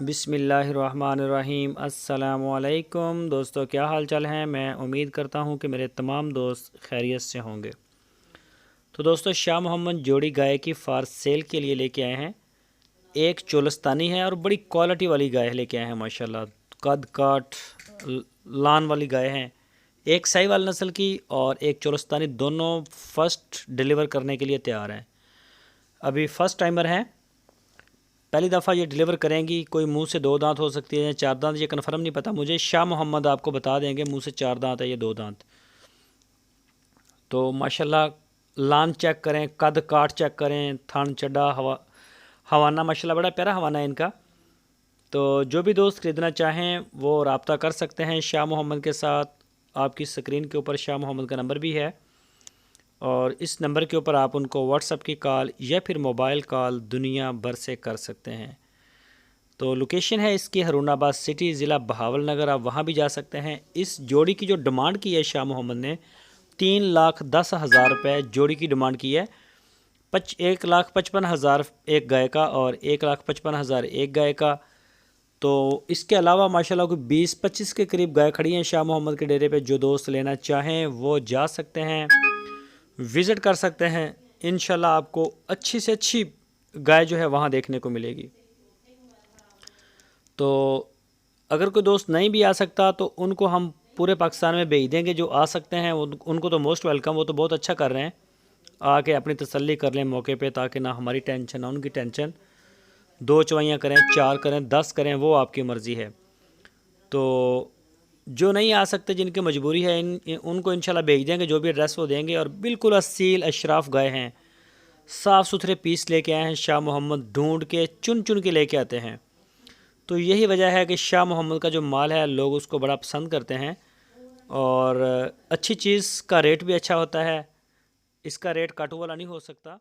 बिस्मिल्लाहिर्रहमानिर्रहीम। अस्सलामुअलैकुम दोस्तों, क्या हाल चाल हैं। मैं उम्मीद करता हूं कि मेरे तमाम दोस्त खैरियत से होंगे। तो दोस्तों, शाह मोहम्मद जोड़ी गाय की फार सेल के लिए लेके आए हैं। एक चोलस्तानी है और बड़ी क्वालिटी वाली गाय लेके आए हैं माशाल्लाह। कद काठ लान वाली गाय हैं। एक साहिवाल नस्ल की और एक चोलस्तानी, दोनों फर्स्ट डिलीवर करने के लिए तैयार हैं। अभी फर्स्ट टाइमर हैं, पहली दफ़ा ये डिलीवर करेंगी। कोई मुंह से 2 दांत हो सकती है या 4 दांत, ये कन्फर्म नहीं पता मुझे। शाह मोहम्मद आपको बता देंगे मुंह से 4 दांत है या 2 दांत। तो माशाल्लाह लान चेक करें, कद काठ चेक करें, थान चड्डा हवाना माशाल्लाह बड़ा प्यारा हवाना है इनका। तो जो भी दोस्त ख़रीदना चाहें वो रब्ता कर सकते हैं शाह मोहम्मद के साथ। आपकी स्क्रीन के ऊपर शाह मोहम्मद का नंबर भी है और इस नंबर के ऊपर आप उनको व्हाट्सएप की कॉल या फिर मोबाइल कॉल दुनिया भर से कर सकते हैं। तो लोकेशन है इसकी हरुणाबाद सिटी, ज़िला बहावलनगर। आप वहाँ भी जा सकते हैं। इस जोड़ी की जो डिमांड की है शाह मोहम्मद ने 3,10,000 रुपये जोड़ी की डिमांड की है। 1,55,000 एक गाय का और 1,55,000 एक गाय का। तो इसके अलावा माशाल्लाह कोई 20-25 के करीब गाय खड़ी हैं शाह मोहम्मद के डेरे पे। जो दोस्त लेना चाहें वो जा सकते हैं, विज़िट कर सकते हैं। इंशाल्लाह आपको अच्छी से अच्छी गाय जो है वहाँ देखने को मिलेगी। तो अगर कोई दोस्त नहीं भी आ सकता तो उनको हम पूरे पाकिस्तान में भेज देंगे। जो आ सकते हैं उनको तो मोस्ट वेलकम, वो तो बहुत अच्छा कर रहे हैं। आके अपनी तसल्ली कर लें मौके पे, ताकि ना हमारी टेंशन ना उनकी टेंशन। 2 चवाइयाँ करें, 4 करें, 10 करें, वो आपकी मर्ज़ी है। तो जो नहीं आ सकते, जिनकी मजबूरी है, उनको इंशाल्लाह भेज देंगे। जो भी एड्रेस वो देंगे। और बिल्कुल असील अशराफ गाय हैं, साफ़ सुथरे पीस लेके आए हैं शाह मोहम्मद। ढूंढ के चुन चुन के लेके आते हैं। तो यही वजह है कि शाह मोहम्मद का जो माल है लोग उसको बड़ा पसंद करते हैं। और अच्छी चीज़ का रेट भी अच्छा होता है। इसका रेट काटू वाला नहीं हो सकता।